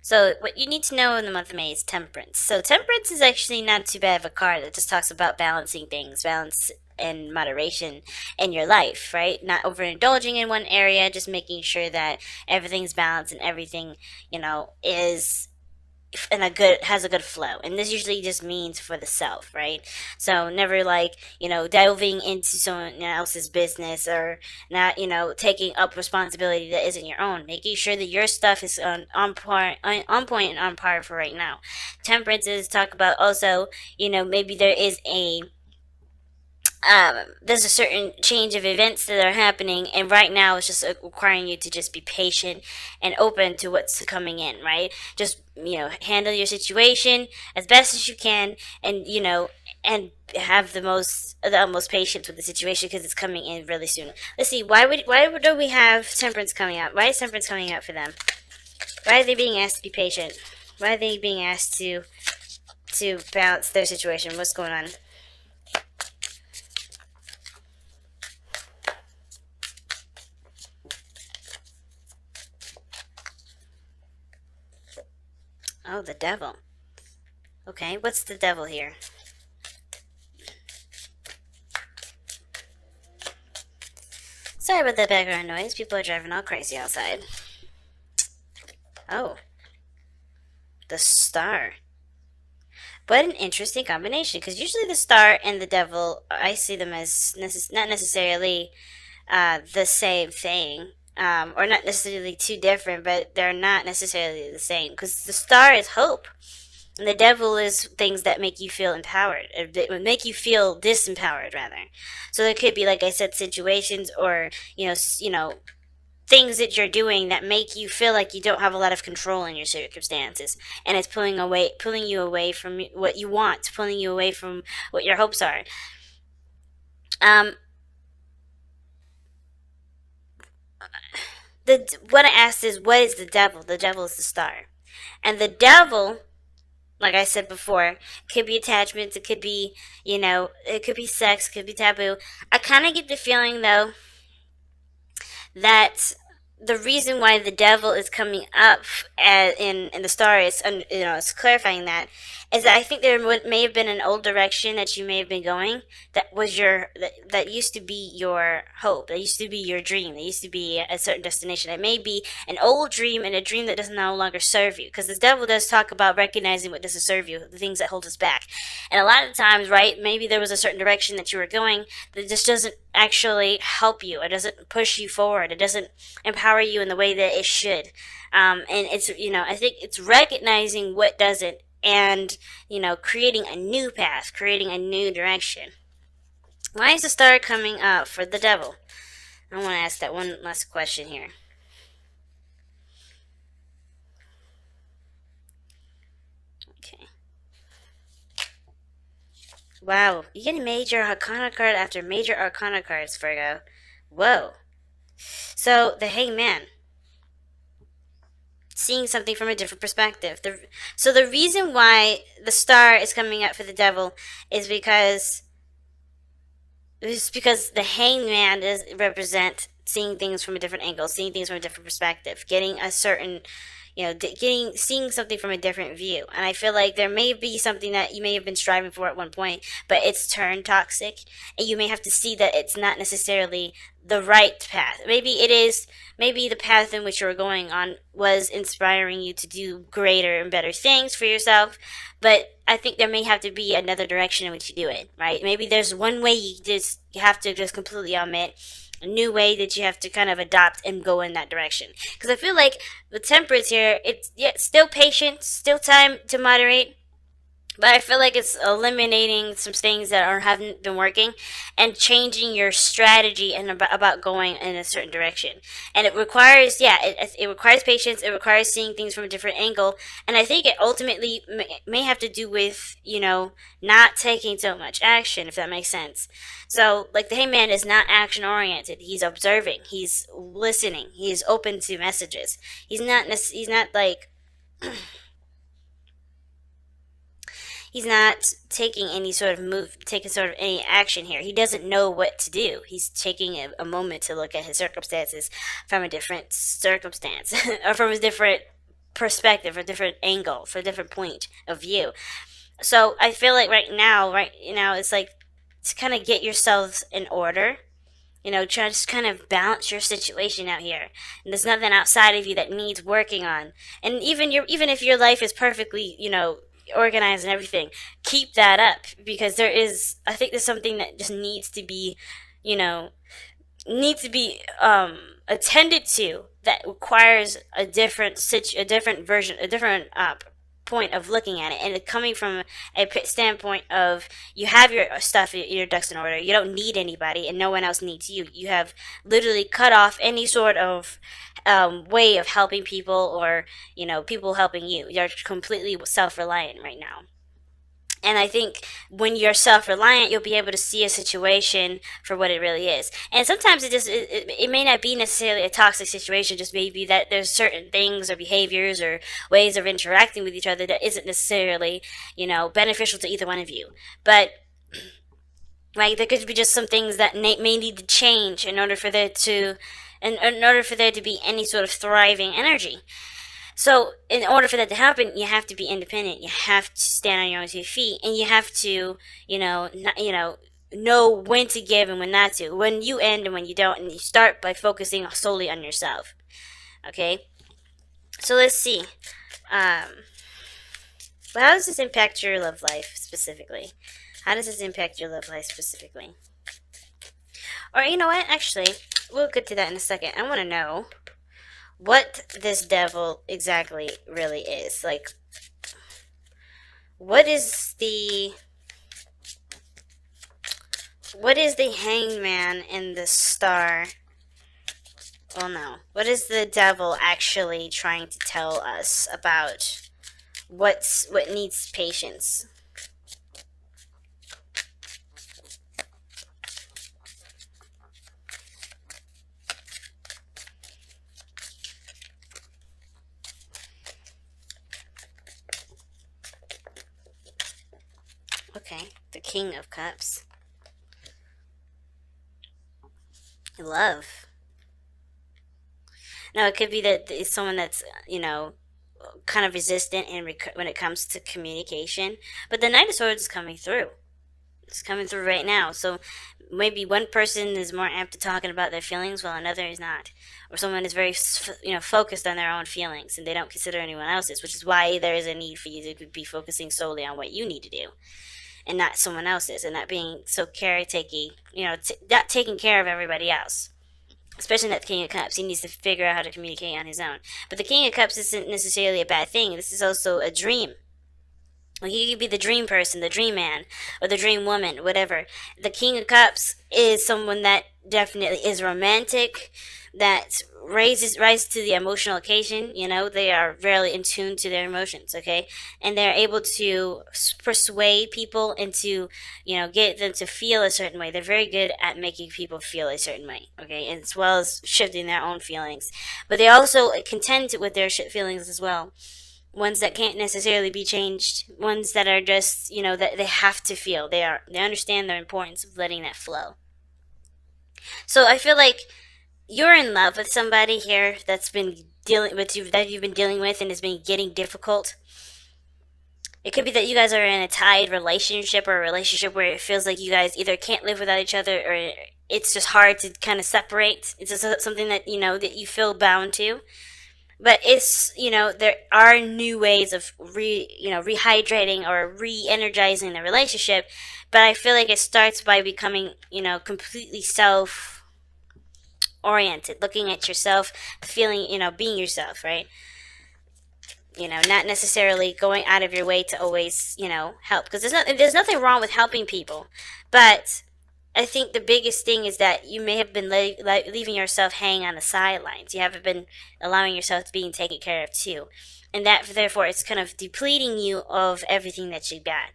So what you need to know in the month of May is temperance. So temperance is actually not too bad of a card. It just talks about balancing things, balance and moderation in your life, right? Not overindulging in one area, just making sure that everything's balanced and everything, is in a good has a good flow. And this usually just means for the self, right? So never like, delving into someone else's business, or not, taking up responsibility that isn't your own. Making sure that your stuff is on point and on par for right now. Temperance is talk about also, maybe there's a certain change of events that are happening, and right now it's just requiring you to just be patient and open to what's coming in, right? Just, handle your situation as best as you can, and, and have the utmost patience with the situation because it's coming in really soon. Let's see, why do we have temperance coming out? Why is temperance coming out for them? Why are they being asked to be patient? Why are they being asked to balance their situation? What's going on? Oh, the devil. Okay, what's the devil here? Sorry about that background noise. People are driving all crazy outside. Oh, the star. What an interesting combination, because usually the star and the devil, I see them as not necessarily the same thing, or not necessarily too different, but they're not necessarily the same, because the star is hope. And the devil is things that make you feel empowered, or that would make you feel disempowered, rather. So there could be, like I said, situations, or things that you're doing that make you feel like you don't have a lot of control in your circumstances, and it's pulling you away from what you want, pulling you away from what your hopes are. Um, the what I asked is, what is the devil? The devil is the star, and the devil, like I said before, could be attachments. It could be, it could be sex. It could be taboo. I kind of get the feeling though that the reason why the devil is coming up in the star is, it's clarifying that, is that I think there may have been an old direction that you may have been going, that was that used to be your hope, that used to be your dream, that used to be a certain destination. It may be an old dream, and a dream that does no longer serve you, because the devil does talk about recognizing what doesn't serve you, the things that hold us back. And a lot of times, right, maybe there was a certain direction that you were going that just doesn't actually help you. It doesn't push you forward. It doesn't empower you in the way that it should. And it's, I think it's recognizing what doesn't, and, creating a new path, creating a new direction. Why is the star coming up for the devil? I want to ask that one last question here. Okay. Wow, you get a major arcana card after major arcana cards, Virgo. Whoa. So, the Hangman. Seeing something from a different perspective. So the reason why the star is coming up for the devil is because the hangman does represent seeing things from a different angle, seeing things from a different perspective, getting a certain, seeing something from a different view. And I feel like there may be something that you may have been striving for at one point, but it's turned toxic, and you may have to see that it's not necessarily the right path. Maybe it is. Maybe the path in which you were going on was inspiring you to do greater and better things for yourself, but I think there may have to be another direction in which you do it, right? Maybe there's one way you have to just completely omit, a new way that you have to kind of adopt and go in that direction. Because I feel like the temperance here, it's, yeah, still patient, still time to moderate, but I feel like it's eliminating some things that haven't been working, and changing your strategy and about going in a certain direction. And it requires, yeah, it requires patience. It requires seeing things from a different angle. And I think it ultimately may have to do with, not taking so much action, if that makes sense. So, like, the Hangman is not action oriented. He's observing. He's listening. He's open to messages. He's not like he's not taking any sort of taking sort of any action here. He doesn't know what to do. He's taking a moment to look at his circumstances from a different circumstance, or from a different perspective, or different angle, for a different point of view. So I feel like right now, it's like to kind of get yourselves in order. Try to just kind of balance your situation out here. And there's nothing outside of you that needs working on. And even if your life is perfectly, organized and everything, keep that up, because I think there's something that just you know, needs to be attended to, that requires a different version, a different point of looking at it, and coming from a standpoint of, you have your stuff, your ducks in order. You don't need anybody, and no one else needs you. You have literally cut off any sort of way of helping people, or people helping you. You're completely self-reliant right now. And I think when you're self-reliant, you'll be able to see a situation for what it really is. And sometimes it may not be necessarily a toxic situation, just maybe that there's certain things or behaviors or ways of interacting with each other that isn't necessarily, beneficial to either one of you. But right, there could be just some things that may need to change in order for there to be any sort of thriving energy. So, in order for that to happen, you have to be independent. You have to stand on your own 2 feet, and you have to, know when to give and when not to, when you end and when you don't, and you start by focusing solely on yourself. Okay, so let's see. But how does this impact your love life specifically? How does this impact your love life specifically? Or you know what? Actually, we'll get to that in a second. I want to know what this devil exactly really is. Like, what is the hangman and the star? Oh no. What is the devil actually trying to tell us about what needs patience? Okay, the King of Cups. Love. Now, it could be that it's someone that's, kind of resistant when it comes to communication. But the Knight of Swords is coming through. It's coming through right now. So maybe one person is more apt to talking about their feelings while another is not. Or someone is very, focused on their own feelings and they don't consider anyone else's, which is why there is a need for you to be focusing solely on what you need to do and not someone else's, and not being so caretaking, not taking care of everybody else. Especially not the King of Cups. He needs to figure out how to communicate on his own. But the King of Cups isn't necessarily a bad thing. This is also a dream. Like, you could be the dream person, the dream man, or the dream woman, whatever. The King of Cups is someone that definitely is romantic, that rises to the emotional occasion. They are rarely in tune to their emotions, okay? And they're able to persuade people into, get them to feel a certain way. They're very good at making people feel a certain way, okay? And as well as shifting their own feelings. But they also contend with their feelings as well, ones that can't necessarily be changed, ones that are just, that they have to feel. They understand the importance of letting that flow. So I feel like you're in love with somebody here that's been dealing with you, that you've been dealing with, and has been getting difficult. It could be that you guys are in a tied relationship, or a relationship where it feels like you guys either can't live without each other, or it's just hard to kind of separate. It's just something that that you feel bound to. But it's, there are new ways of rehydrating or re-energizing the relationship. But I feel like it starts by becoming, completely self oriented, looking at yourself, feeling, being yourself, right? Not necessarily going out of your way to always, help, because there's nothing wrong with helping people. But I think the biggest thing is that you may have been leaving yourself hanging on the sidelines. You haven't been allowing yourself to being taken care of too. And that, therefore, it's kind of depleting you of everything that you got.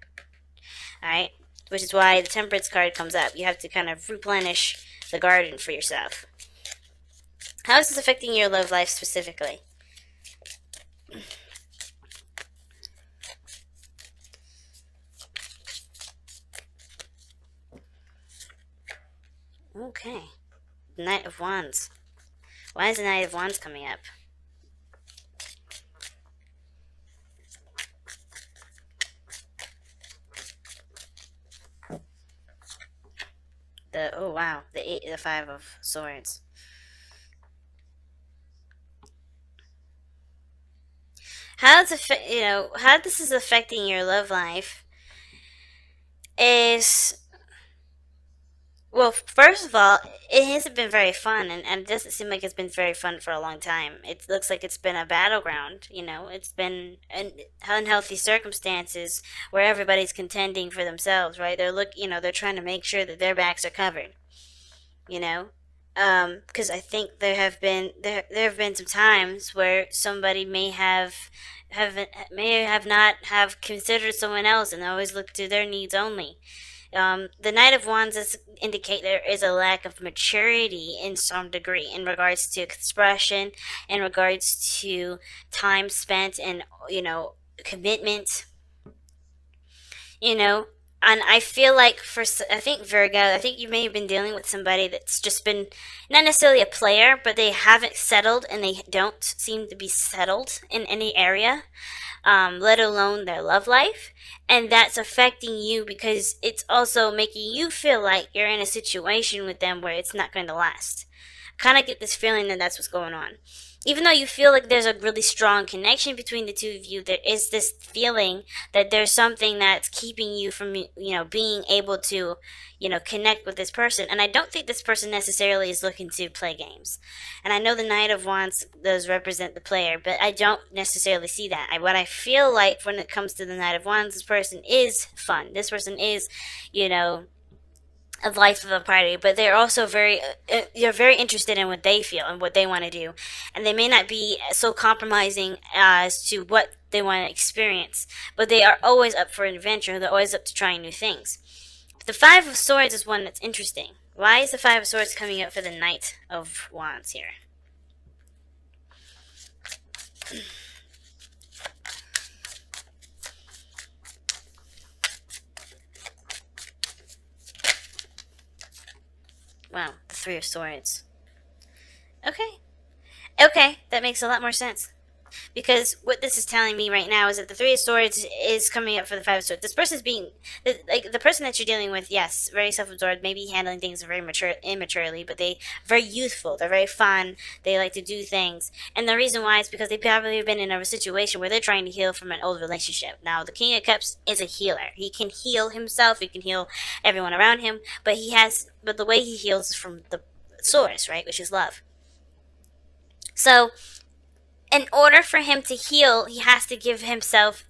Alright? Which is why the Temperance card comes up. You have to kind of replenish the garden for yourself. How is this affecting your love life specifically? Okay. Knight of Wands. Why is the Knight of Wands coming up? Oh wow, the 5 of Swords. How this is affecting your love life is, well, first of all, it hasn't been very fun, and it doesn't seem like it's been very fun for a long time. It looks like it's been a battleground. It's been unhealthy circumstances where everybody's contending for themselves, right? They're trying to make sure that their backs are covered. You know, because I think there have been some times where somebody have may have not have considered someone else and always looked to their needs only. The Knight of Wands indicate there is a lack of maturity in some degree in regards to expression, in regards to time spent, and commitment. You know, and I feel like I think Virgo, I think you may have been dealing with somebody that's just been not necessarily a player, but they haven't settled and they don't seem to be settled in any area, let alone their love life. And that's affecting you because it's also making you feel like you're in a situation with them where it's not going to last. Kind of get this feeling that that's what's going on. Even though you feel like there's a really strong connection between the two of you, there is this feeling that there's something that's keeping you from, being able to, connect with this person. And I don't think this person necessarily is looking to play games. And I know the Knight of Wands does represent the player, but I don't necessarily see that. What I feel like when it comes to the Knight of Wands, this person is fun. This person is, you know, a life of a party, but they're also you're very interested in what they feel and what they want to do, and they may not be so compromising as to what they want to experience, but they are always up for an adventure. They're always up to trying new things. The Five of Swords is one that's interesting. Why is the Five of Swords coming up for the Knight of Wands here? Wow, the Three of Swords. Okay, okay, that makes a lot more sense. Because what this is telling me right now is that the Three of Swords is coming up for the Five of Swords. This person's being, like, the person that you're dealing with, yes, very self-absorbed, maybe handling things very immaturely, but they very youthful. They're very fun. They like to do things, and the reason why is because they've probably been in a situation where they're trying to heal from an old relationship. Now, the King of Cups is a healer. He can heal himself. He can heal everyone around him, but the way he heals is from the source, right, which is love. So in order for him to heal, he has to give himself,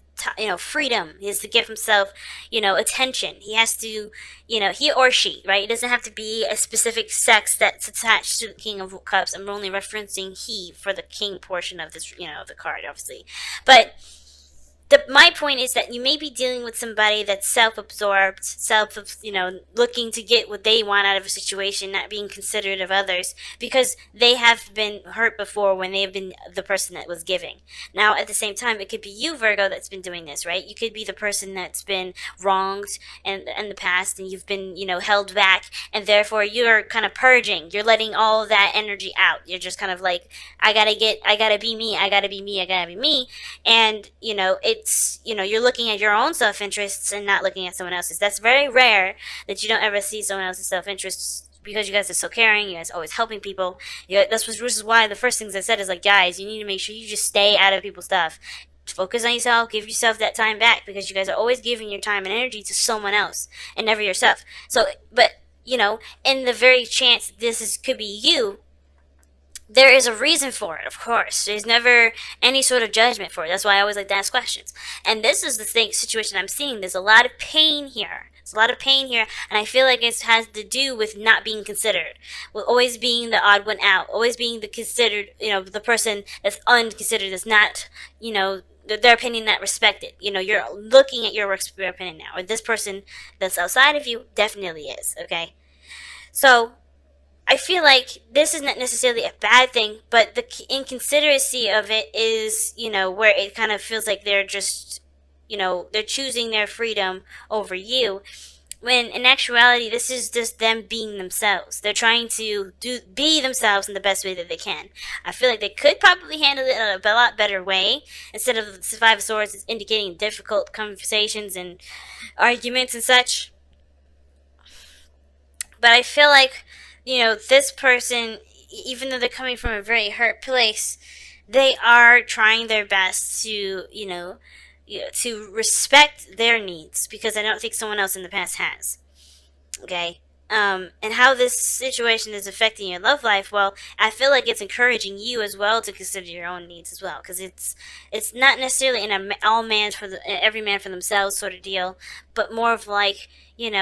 freedom. He has to give himself, attention. He has to, he or she, right? It doesn't have to be a specific sex that's attached to the King of Cups. I'm only referencing he for the king portion of this, of the card, obviously. But my point is that you may be dealing with somebody that's self-absorbed, looking to get what they want out of a situation, not being considerate of others, because they have been hurt before when they have been the person that was giving. Now, at the same time, it could be you, Virgo, that's been doing this, right? You could be the person that's been wronged in the past, and you've been, held back, and therefore you're kind of purging. You're letting all of that energy out. You're just kind of like, I gotta be me, I gotta be me, I gotta be me, and it's you're looking at your own self-interests and not looking at someone else's. That's very rare that you don't ever see someone else's self-interests, because you guys are so caring. You guys are always helping people. Which is why the first things I said is like, guys, you need to make sure you just stay out of people's stuff. Focus on yourself. Give yourself that time back, because you guys are always giving your time and energy to someone else and never yourself. So, but in the very chance could be you, there is a reason for it, of course. There's never any sort of judgment for it. That's why I always like to ask questions. And this is the situation I'm seeing. There's a lot of pain here. There's a lot of pain here, and I feel like it has to do with not being considered, with always being the odd one out, always being the considered, the person that's unconsidered, that's not, their opinion not respected. You're looking at your opinion now, or this person that's outside of you definitely is, okay? So I feel like this is not necessarily a bad thing, but the inconsideracy of it is, where it kind of feels like they're just, they're choosing their freedom over you. When in actuality, this is just them being themselves. They're trying to be themselves in the best way that they can. I feel like they could probably handle it in a lot better way, instead of the Five of Swords is indicating difficult conversations and arguments and such. But I feel like, this person, even though they're coming from a very hurt place, they are trying their best to, to respect their needs, because I don't think someone else in the past has. Okay. And how this situation is affecting your love life, well, I feel like it's encouraging you as well to consider your own needs as well, because it's not necessarily in all man for every man for themselves sort of deal, but more of like, you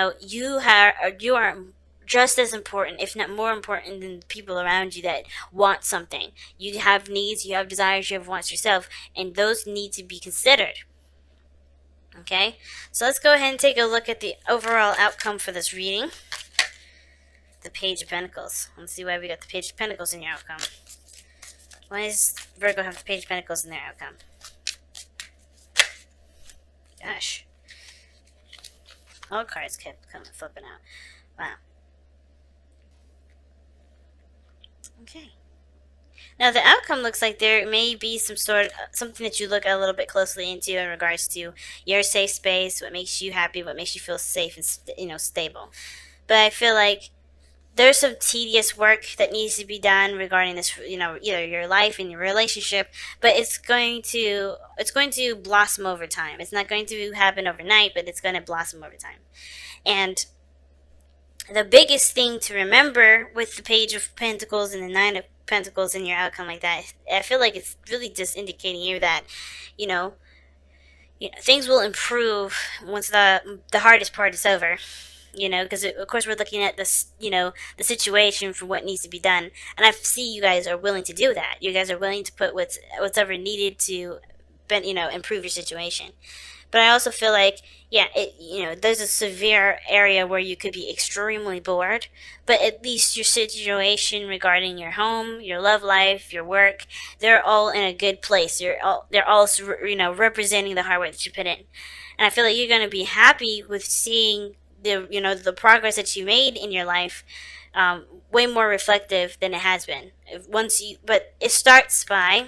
are just as important, if not more important, than the people around you that want something. You have needs, you have desires, you have wants yourself, and those need to be considered. Okay, so let's go ahead and take a look at the overall outcome for this reading. The Page of Pentacles. Let's see why we got the Page of Pentacles in your outcome. Why does Virgo have the Page of Pentacles in their outcome? Gosh. All cards kept coming flipping out. Wow. Okay. Now the outcome looks like there may be something that you look a little bit closely into in regards to your safe space, what makes you happy, what makes you feel safe and stable. But I feel like there's some tedious work that needs to be done regarding this, either your life and your relationship, but it's going to blossom over time. It's not going to happen overnight, but it's going to blossom over time. And the biggest thing to remember with the Page of Pentacles and the Nine of Pentacles in your outcome like that, I feel like it's really just indicating you that, things will improve once the hardest part is over. Because of course we're looking at this, the situation for what needs to be done, and I see you guys are willing to do that. You guys are willing to put whatever needed to, improve your situation. But I also feel like, there's a severe area where you could be extremely bored, but at least your situation regarding your home, your love life, your work, they're all in a good place. They're all representing the hard work that you put in, and I feel like you're going to be happy with seeing the progress that you made in your life, way more reflective than it has been. But it starts by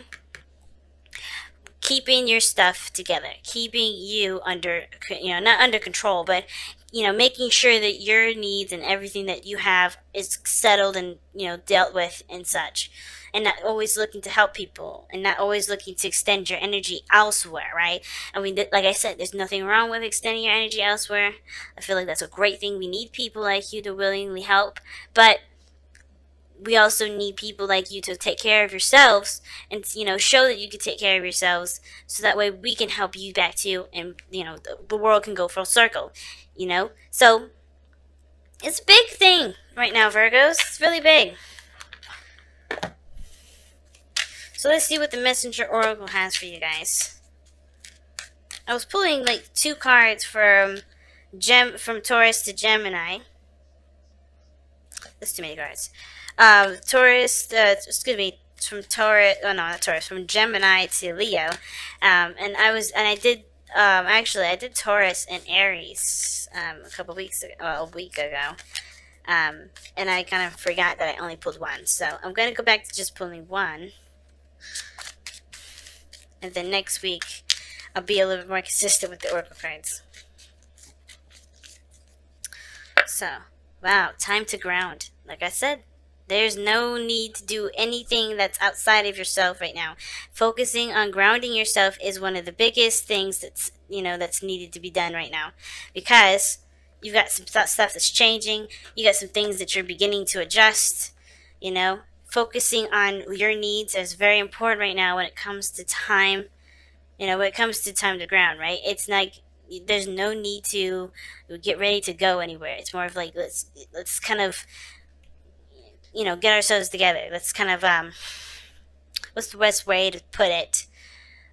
keeping your stuff together, keeping you under, not under control, but making sure that your needs and everything that you have is settled and dealt with and such, and not always looking to help people and not always looking to extend your energy elsewhere, right? I mean, like I said, there's nothing wrong with extending your energy elsewhere. I feel like that's a great thing. We need people like you to willingly help, but we also need people like you to take care of yourselves and show that you can take care of yourselves, so that way we can help you back too, and the world can go full circle. So it's a big thing right now, Virgos. It's really big. So let's see what the Messenger Oracle has for you guys. I was pulling like 2 cards from Taurus to Gemini. That's too many cards. From Taurus. Oh no, not Taurus. From Gemini to Leo. I did Taurus and Aries a week ago. And I kind of forgot that I only pulled one, so I'm going to go back to just pulling one. And then next week, I'll be a little bit more consistent with the Oracle cards. So, wow, time to ground. Like I said, there's no need to do anything that's outside of yourself right now. Focusing on grounding yourself is one of the biggest things that's needed to be done right now, because you've got some stuff that's changing. You got some things that you're beginning to adjust. Focusing on your needs is very important right now when it comes to time. When it comes to time to ground, right? It's like there's no need to get ready to go anywhere. It's more of like let's kind of get ourselves together. Let's kind of what's the best way to put it?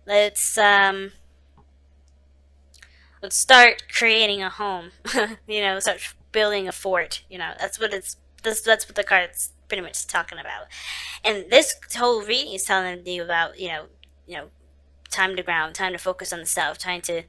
Let's start creating a home. Start building a fort. That's what the card's pretty much talking about. And this whole reading is telling you about time to ground, time to focus on the self, time to